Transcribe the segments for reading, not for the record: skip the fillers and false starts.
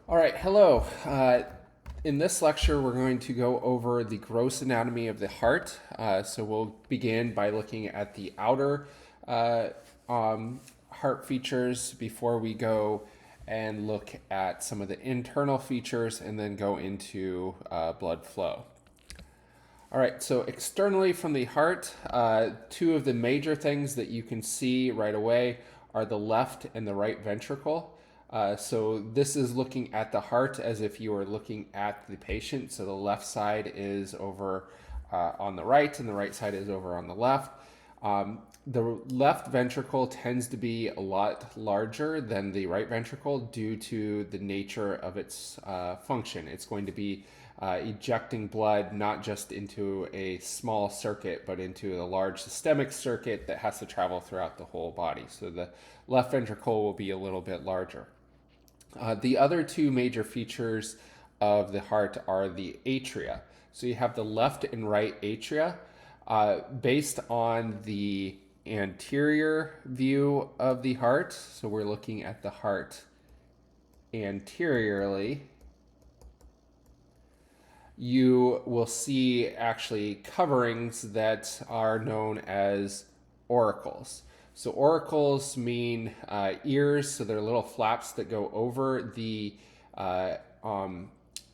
All right, hello. In this lecture, we're going to go over the gross anatomy of the heart. So we'll begin by looking at the outer uh, heart features before we go and look at some of the internal features and then go into blood flow. All right, so externally from the heart, two of the major things that you can see right away are the left and the right ventricle. So this is looking at the heart as if you were looking at the patient. So the left side is over on the right and the right side is over on the left. The left ventricle tends to be a lot larger than the right ventricle due to the nature of its function. It's going to be ejecting blood not just into a small circuit, but into a large systemic circuit that has to travel throughout the whole body. So the left ventricle will be a little bit larger. The other two major features of the heart are the atria. So you have the left and right atria. Based on the anterior view of the heart, so we're looking at the heart anteriorly, you will see actually coverings that are known as auricles. So auricles mean ears, so they're little flaps that go over the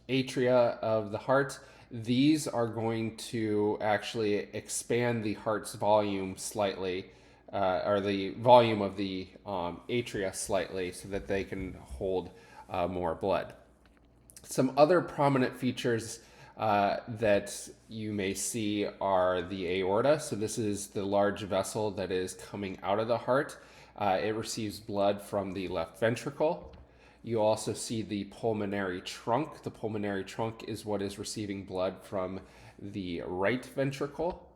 atria of the heart. These are going to actually expand the heart's volume slightly, or the volume of the atria slightly, so that they can hold more blood. Some other prominent features that you may see are the aorta. So this is the large vessel that is coming out of the heart. It receives blood from the left ventricle. You also see the pulmonary trunk. The pulmonary trunk is what is receiving blood from the right ventricle.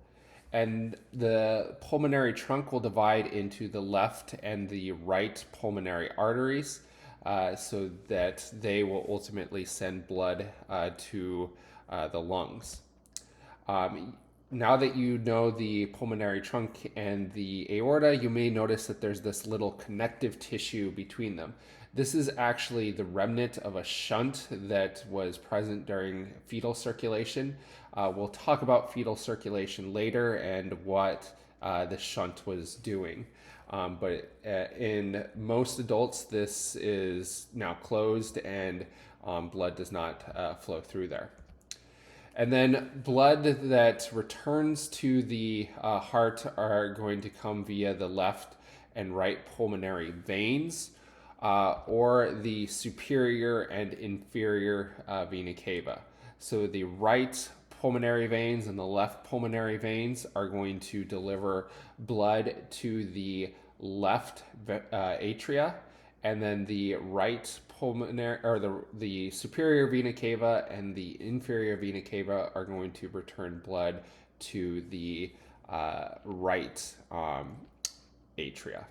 And the pulmonary trunk will divide into the left and the right pulmonary arteries, so that they will ultimately send blood to the lungs. Now that you know the pulmonary trunk and the aorta, you may notice that there's this little connective tissue between them. This is actually the remnant of a shunt that was present during fetal circulation. We'll talk about fetal circulation later and what the shunt was doing. But in most adults, this is now closed and blood does not flow through there. And then blood that returns to the heart are going to come via the left and right pulmonary veins, or the superior and inferior vena cava. So the right pulmonary veins and the left pulmonary veins are going to deliver blood to the left atria, and then the right pulmonary, or the superior vena cava and the inferior vena cava are going to return blood to the right atria.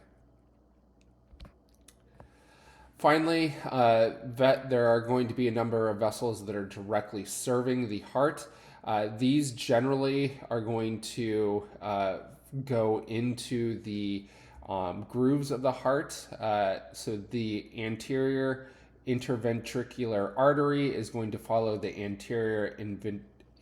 Finally, there are going to be a number of vessels that are directly serving the heart. These generally are going to go into the grooves of the heart. So the anterior interventricular artery is going to follow the anterior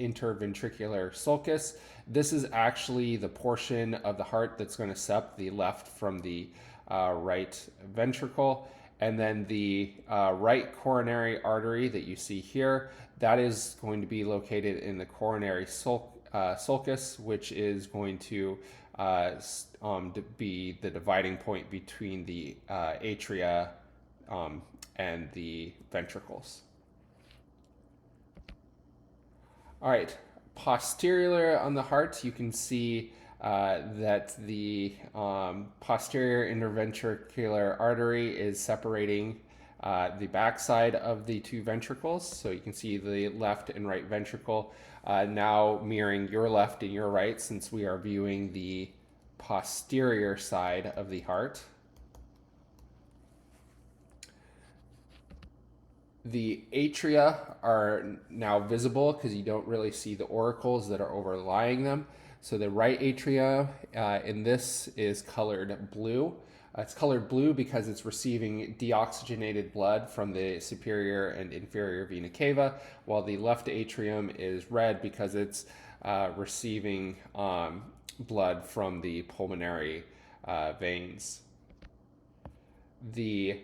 interventricular sulcus. This is actually the portion of the heart that's going to separate the left from the right ventricle. And then the right coronary artery that you see here, that is going to be located in the coronary sulcus, which is going to be the dividing point between the atria and the ventricles. All right, posterior on the heart, you can see that the posterior interventricular artery is separating the backside of the two ventricles. So you can see the left and right ventricle now mirroring your left and your right, since we are viewing the posterior side of the heart. The atria are now visible because you don't really see the auricles that are overlying them. So the right atria in this is colored blue. It's colored blue because it's receiving deoxygenated blood from the superior and inferior vena cava, while the left atrium is red because it's receiving blood from the pulmonary veins. The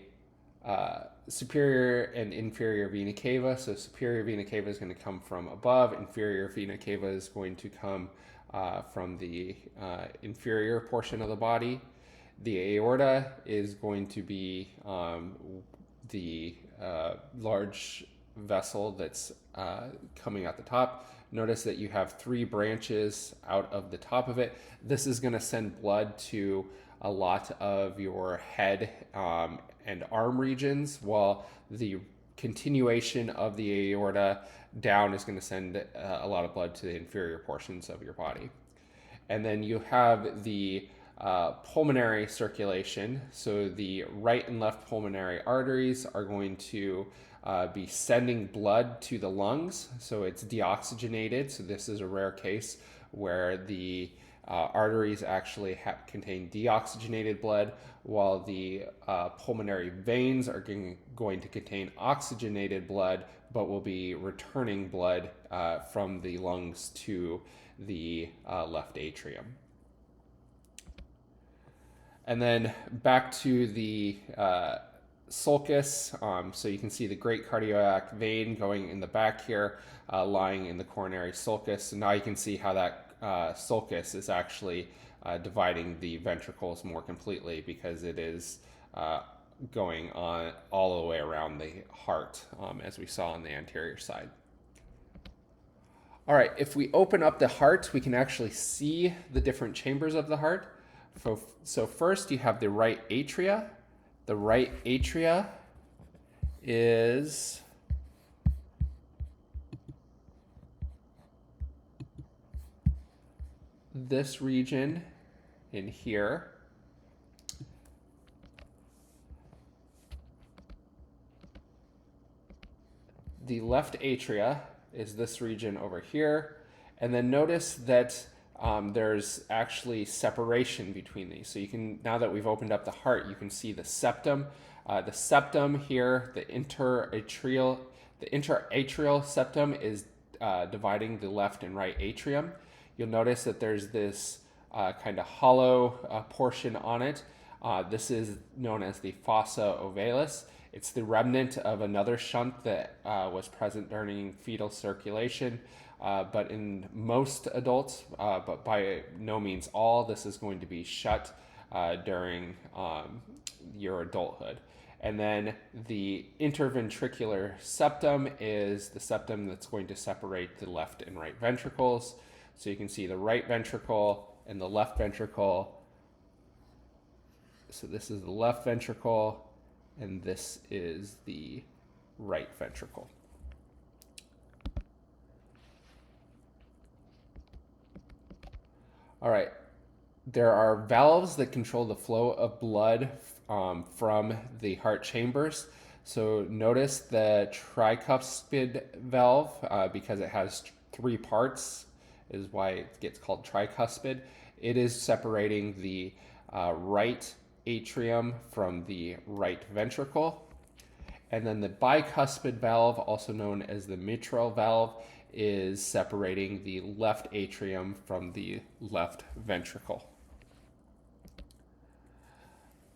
superior and inferior vena cava. So superior vena cava is going to come from above. Inferior vena cava is going to come from the inferior portion of the body. The aorta is going to be the large vessel that's coming out the top. Notice that you have 3 branches out of the top of it. This is going to send blood to a lot of your head and arm regions, while the continuation of the aorta down is going to send a lot of blood to the inferior portions of your body. And then you have the pulmonary circulation. So the right and left pulmonary arteries are going to be sending blood to the lungs. So it's deoxygenated. So this is a rare case where the arteries actually contain deoxygenated blood, while the pulmonary veins are going to contain oxygenated blood, but will be returning blood from the lungs to the left atrium. And then back to the sulcus. So you can see the great cardiac vein going in the back here, lying in the coronary sulcus. So now you can see how that sulcus is actually dividing the ventricles more completely, because it is going on all the way around the heart, as we saw on the anterior side. All right, if we open up the heart, we can actually see the different chambers of the heart. So first you have the right atria. The right atria is this region in here. The left atria is this region over here. And then notice that there's actually separation between these. So you can, now that we've opened up the heart, you can see the septum. The septum here, the interatrial septum is dividing the left and right atrium. You'll notice that there's this kind of hollow portion on it. This is known as the fossa ovalis. It's the remnant of another shunt that was present during fetal circulation. But in most adults, but by no means all, this is going to be shut during your adulthood. And then the interventricular septum is the septum that's going to separate the left and right ventricles. So you can see the right ventricle and the left ventricle. So this is the left ventricle, and this is the right ventricle. All right, there are valves that control the flow of blood from the heart chambers. So notice the tricuspid valve, because it has 3 parts, is why it gets called tricuspid. It is separating the right atrium from the right ventricle. And then the bicuspid valve, also known as the mitral valve, is separating the left atrium from the left ventricle.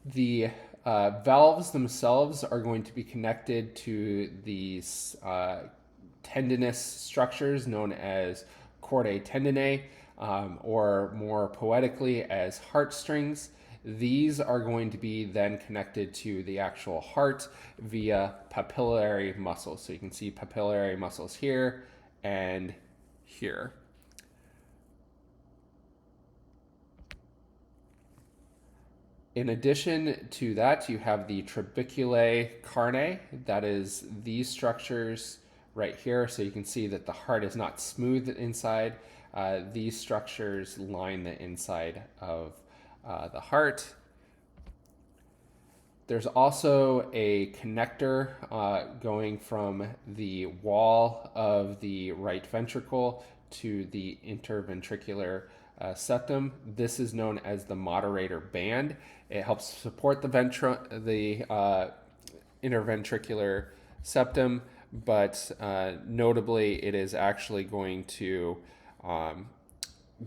The valves themselves are going to be connected to these tendinous structures known as chordae tendineae, or more poetically as heartstrings. These are going to be then connected to the actual heart via papillary muscles. So you can see papillary muscles here and here. In addition to that, you have the trabeculae carneae. That is these structures right here. So you can see that the heart is not smooth inside. These structures line the inside of the heart. There's also a connector going from the wall of the right ventricle to the interventricular septum. This is known as the moderator band. It helps support the interventricular septum, but notably, it is actually going to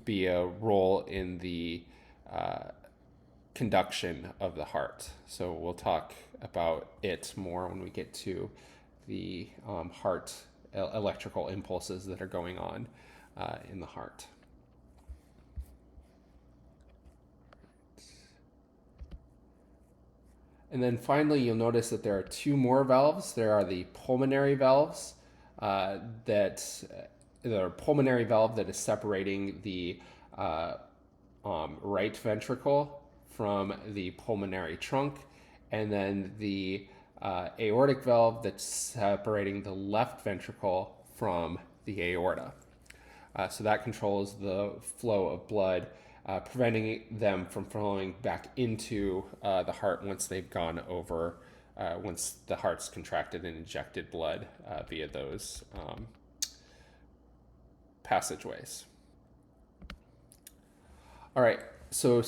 be a role in the conduction of the heart. So we'll talk about it more when we get to the heart electrical impulses that are going on in the heart. And then finally, you'll notice that there are two more valves. There are the pulmonary valves the pulmonary valve that is separating the right ventricle from the pulmonary trunk, and then the aortic valve that's separating the left ventricle from the aorta. So that controls the flow of blood, preventing them from flowing back into the heart once they've gone over, once the heart's contracted and injected blood via those passageways. All right, so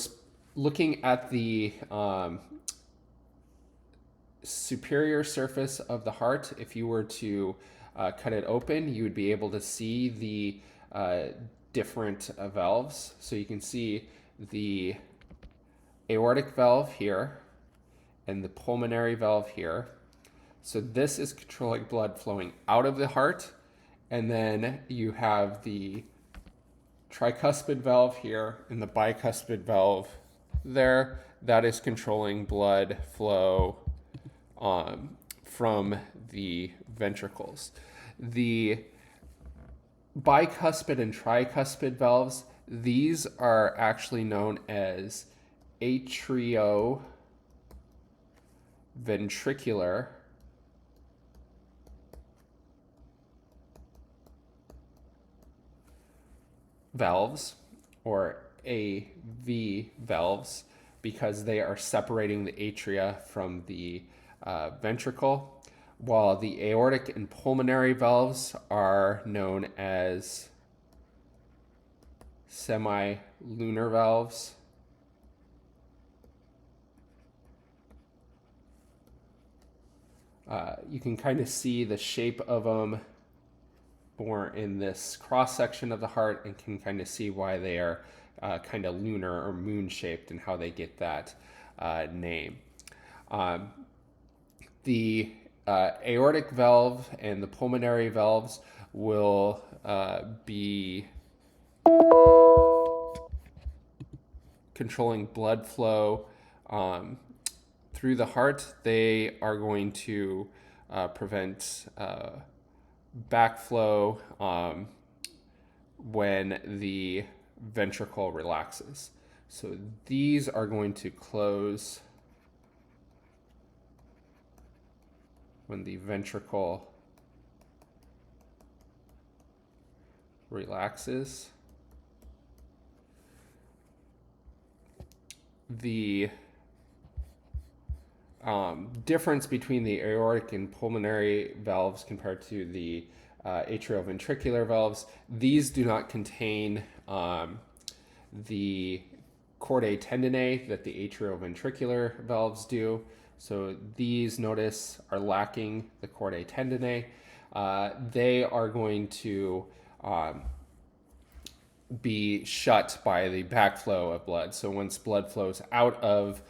looking at the superior surface of the heart, if you were to cut it open, you would be able to see the different valves. So you can see the aortic valve here and the pulmonary valve here. So this is controlling blood flowing out of the heart. And then you have the tricuspid valve here and the bicuspid valve there. That is controlling blood flow from the ventricles. The bicuspid and tricuspid valves, these are actually known as atrioventricular valves, or AV valves, because they are separating the atria from the ventricle, while the aortic and pulmonary valves are known as semilunar valves. You can kind of see the shape of them more in this cross section of the heart, and can kind of see why they are kind of lunar or moon shaped and how they get that name. The aortic valve and the pulmonary valves will be controlling blood flow through the heart. They are going to prevent backflow when the ventricle relaxes. So these are going to close when the ventricle relaxes. The difference between the aortic and pulmonary valves compared to the atrioventricular valves, these do not contain the chordae tendineae that the atrioventricular valves do. So these, notice, are lacking the chordae tendineae. They are going to be shut by the backflow of blood. So once blood flows out of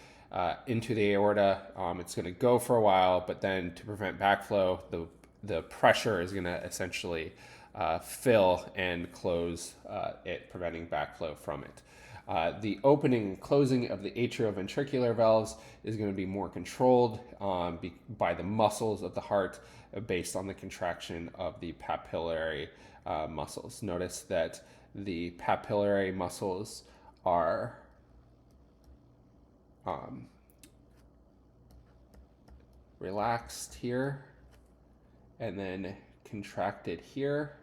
into the aorta, it's going to go for a while, but then to prevent backflow, the pressure is going to essentially fill and close it, preventing backflow from it. The opening and closing of the atrioventricular valves is going to be more controlled by the muscles of the heart based on the contraction of the papillary muscles. Notice that the papillary muscles are relaxed here and then contracted here.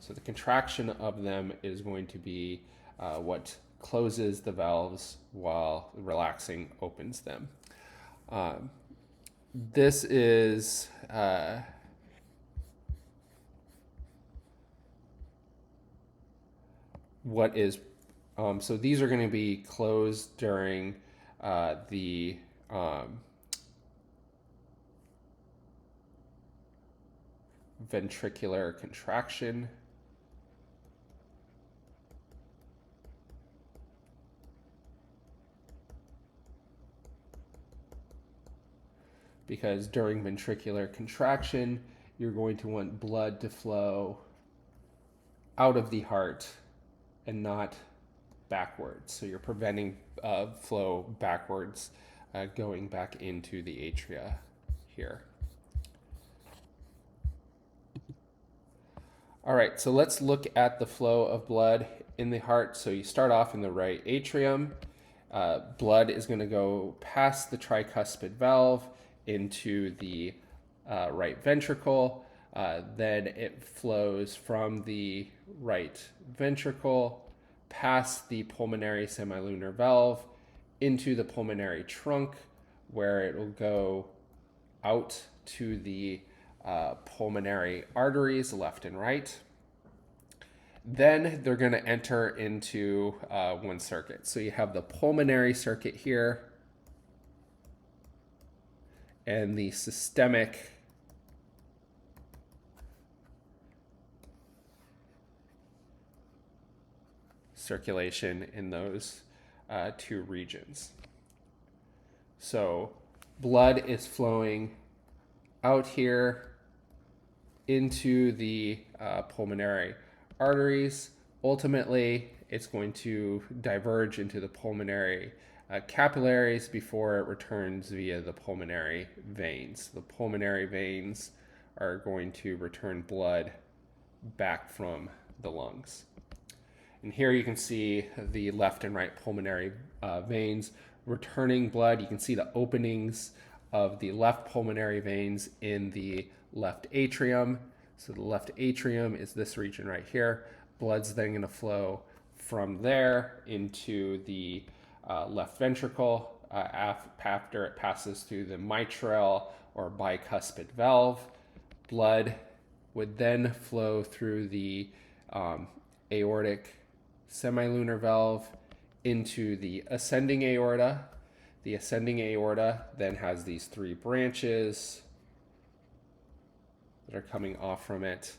So the contraction of them is going to be what closes the valves, while relaxing opens them. This is what is, so these are going to be closed during the ventricular contraction. Because during ventricular contraction, you're going to want blood to flow out of the heart and not backwards. So you're preventing flow backwards, going back into the atria here. All right, so let's look at the flow of blood in the heart. So you start off in the right atrium. Blood is going to go past the tricuspid valve into the right ventricle. Then it flows from the right ventricle past the pulmonary semilunar valve into the pulmonary trunk, where it will go out to the pulmonary arteries left and right. Then they're going to enter into one circuit. So you have the pulmonary circuit here and the systemic circulation in those two regions. So blood is flowing out here into the pulmonary arteries. Ultimately, it's going to diverge into the pulmonary capillaries before it returns via the pulmonary veins. The pulmonary veins are going to return blood back from the lungs. And here you can see the left and right pulmonary veins returning blood. You can see the openings of the left pulmonary veins in the left atrium. So the left atrium is this region right here. Blood's then going to flow from there into the left ventricle after it passes through the mitral or bicuspid valve. Blood would then flow through the aortic semilunar valve into the ascending aorta. The ascending aorta then has these three branches that are coming off from it.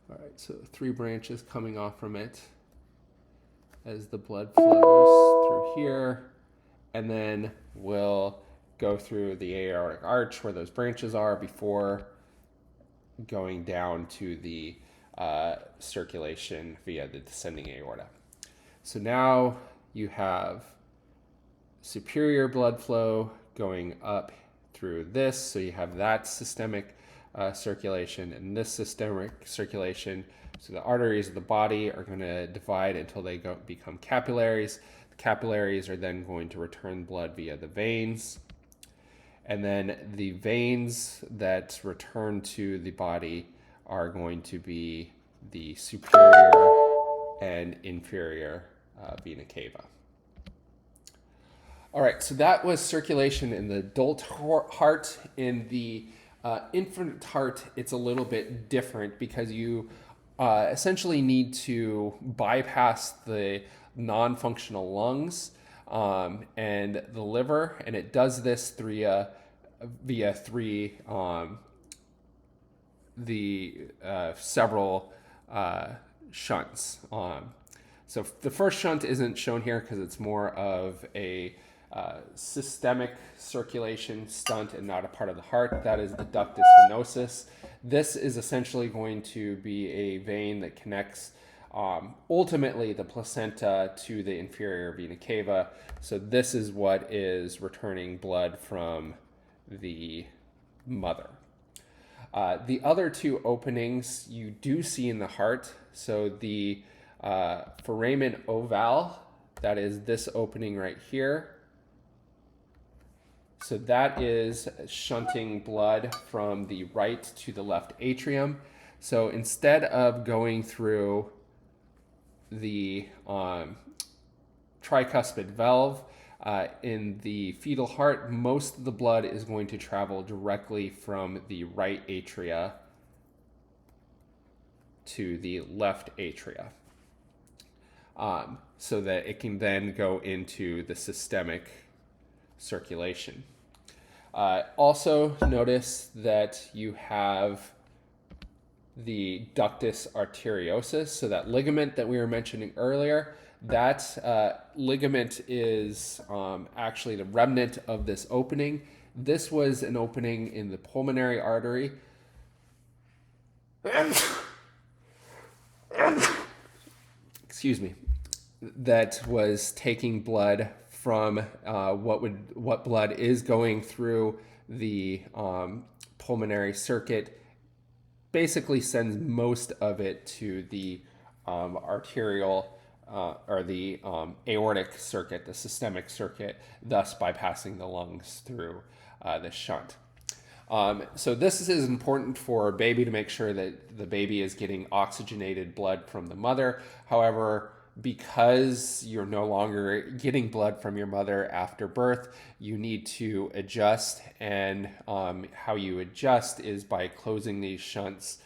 All right, so three branches coming off from it as the blood flows through here, and then we'll go through the aortic arch where those branches are before going down to the circulation via the descending aorta. So now you have superior blood flow going up through this. So you have that systemic circulation and this systemic circulation. So the arteries of the body are going to divide until they become capillaries. The capillaries are then going to return blood via the veins. And then the veins that return to the body are going to be the superior and inferior vena cava. All right, so that was circulation in the adult heart. In the infant heart, it's a little bit different because you essentially need to bypass the non-functional lungs and the liver, and it does this via several shunts. So the first shunt isn't shown here because it's more of a systemic circulation stunt and not a part of the heart. That is the ductus venosus. This is essentially going to be a vein that connects ultimately the placenta to the inferior vena cava. So this is what is returning blood from the mother. The other two openings you do see in the heart. So the foramen ovale, that is this opening right here. So that is shunting blood from the right to the left atrium. So instead of going through the tricuspid valve, In the fetal heart, most of the blood is going to travel directly from the right atria to the left atria, so that it can then go into the systemic circulation. Also, notice that you have the ductus arteriosus, so that ligament that we were mentioning earlier. That ligament is actually the remnant of this opening. This was an opening in the pulmonary artery. Excuse me. That was taking blood from what blood is going through the pulmonary circuit, basically sends most of it to the arterial or the aortic circuit, the systemic circuit, thus bypassing the lungs through the shunt. So this is important for a baby to make sure that the baby is getting oxygenated blood from the mother. However, because you're no longer getting blood from your mother after birth, you need to adjust. And how you adjust is by closing these shunts.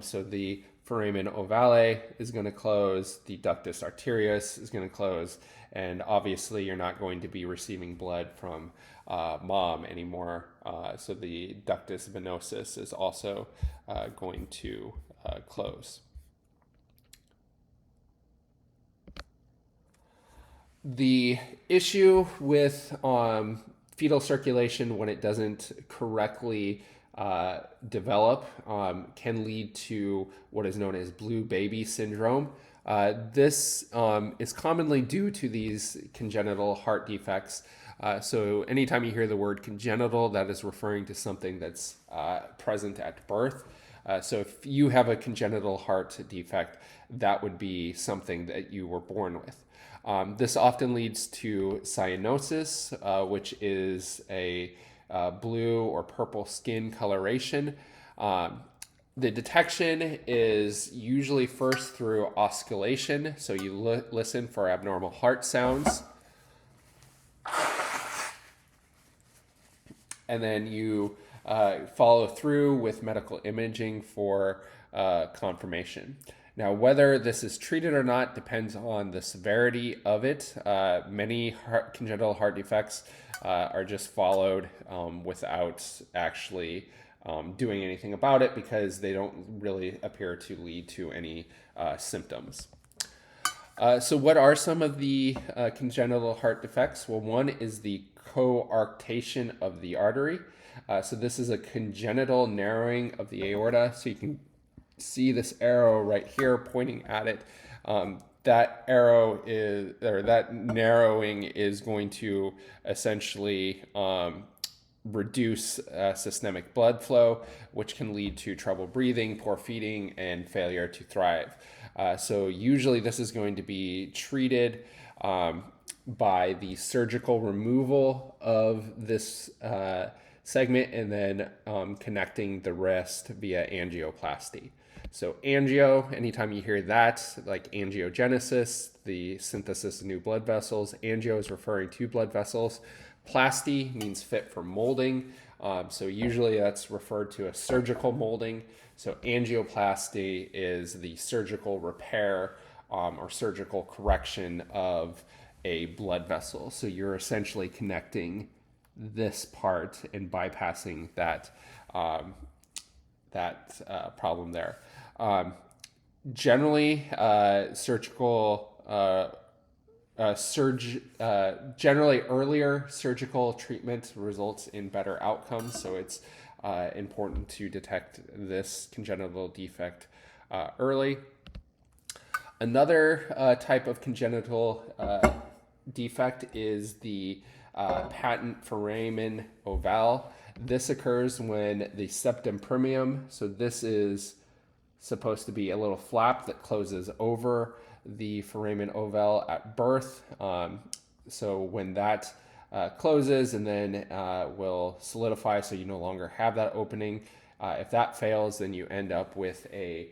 So the foramen ovale is going to close, the ductus arterius is going to close, and obviously you're not going to be receiving blood from mom anymore. So the ductus venosus is also going to close. The issue with fetal circulation when it doesn't correctly develop can lead to what is known as blue baby syndrome. This is commonly due to these congenital heart defects. So anytime you hear the word congenital, that is referring to something that's present at birth. So if you have a congenital heart defect, that would be something that you were born with. This often leads to cyanosis, which is a blue or purple skin coloration. The detection is usually first through oscillation, so you listen for abnormal heart sounds. And then you follow through with medical imaging for confirmation. Now, whether this is treated or not depends on the severity of it. Many congenital heart defects are just followed without actually doing anything about it because they don't really appear to lead to any symptoms. So what are some of the congenital heart defects? Well, one is the coarctation of the artery. So this is a congenital narrowing of the aorta. So you can see this arrow right here pointing at it. That arrow is, or that narrowing is going to essentially reduce systemic blood flow, which can lead to trouble breathing, poor feeding, and failure to thrive. So usually this is going to be treated by the surgical removal of this segment and then connecting the rest via angioplasty. So angio, anytime you hear that, like angiogenesis, the synthesis of new blood vessels, angio is referring to blood vessels. Plasty means fit for molding. So usually that's referred to as surgical molding. So angioplasty is the surgical repair or surgical correction of a blood vessel. So you're essentially connecting this part and bypassing that problem there. Generally, generally earlier surgical treatment results in better outcomes. So it's important to detect this congenital defect early. Another type of congenital defect is the patent foramen ovale. This occurs when the septum primum, so this is supposed to be a little flap that closes over the foramen ovale at birth. So when that closes and then will solidify so you no longer have that opening. If that fails, then you end up with a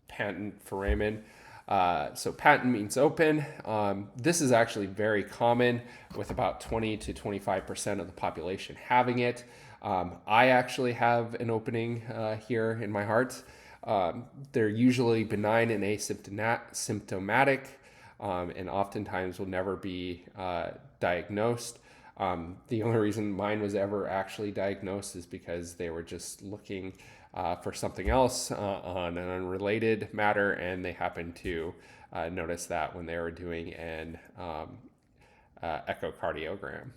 patent foramen. So patent means open. This is actually very common, with about 20 to 25% of the population having it. I actually have an opening here in my heart. They're usually benign and asymptomatic, and oftentimes will never be diagnosed. The only reason mine was ever actually diagnosed is because they were just looking for something else on an unrelated matter, and they happened to notice that when they were doing an echocardiogram.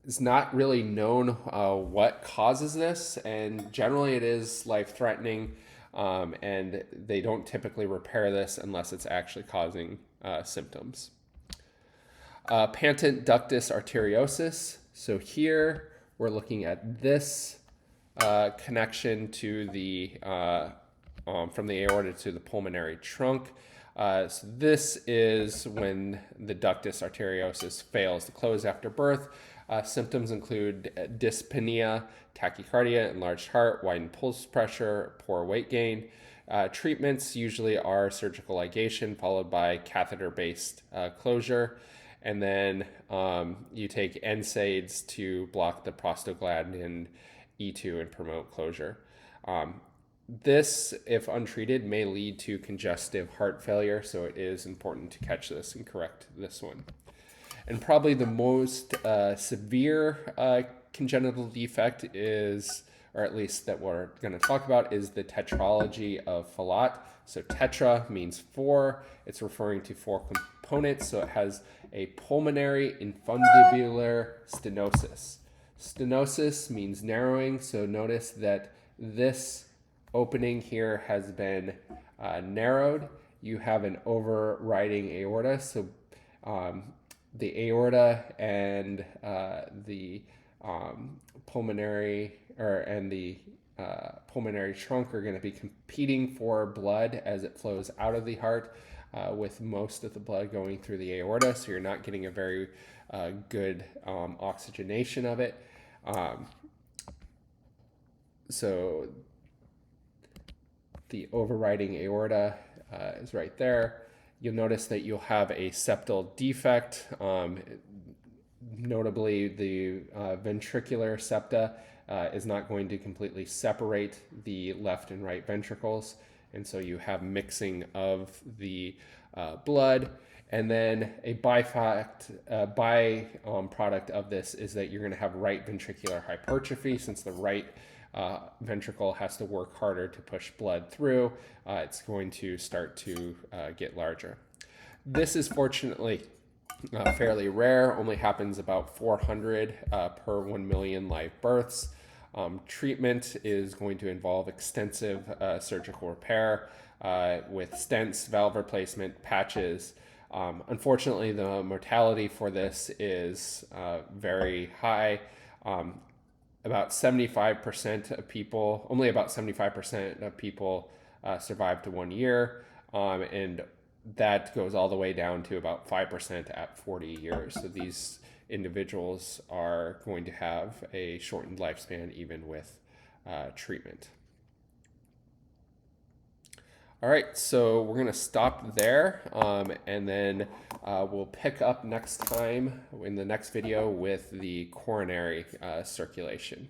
It's not really known what causes this, and generally it is life-threatening, and they don't typically repair this unless it's actually causing symptoms. Patent ductus arteriosus. So here we're looking at this connection to the from the aorta to the pulmonary trunk. So this is when the ductus arteriosus fails to close after birth. Symptoms include dyspnea, tachycardia, enlarged heart, widened pulse pressure, poor weight gain. Treatments usually are surgical ligation followed by catheter-based closure. And then you take NSAIDs to block the prostaglandin E2 and promote closure. This, if untreated, may lead to congestive heart failure, so it is important to catch this and correct this one. And probably the most severe congenital defect is, or at least that we're going to talk about, is the tetralogy of Fallot. So tetra means four. It's referring to four components. So it has a pulmonary infundibular stenosis. Stenosis means narrowing. So notice that this opening here has been narrowed. You have an overriding aorta. So the aorta and the pulmonary pulmonary trunk are going to be competing for blood as it flows out of the heart, with most of the blood going through the aorta. So you're not getting a very good oxygenation of it. So the overriding aorta is right there. You'll notice that you'll have a septal defect. Notably, the ventricular septa is not going to completely separate the left and right ventricles, and so you have mixing of the blood. And then a byproduct of this is that you're going to have right ventricular hypertrophy, since the right ventricle has to work harder to push blood through. It's going to start to get larger. This is fortunately fairly rare, only happens about 400 per 1 million live births. Treatment is going to involve extensive surgical repair with stents, valve replacement, patches. Unfortunately, the mortality for this is very high. About 75% of people, only about 75% of people survive to 1 year, and that goes all the way down to about 5% at 40 years. So these individuals are going to have a shortened lifespan even with treatment. All right, so we're going to stop there, and then we'll pick up next time in the next video with the coronary circulation.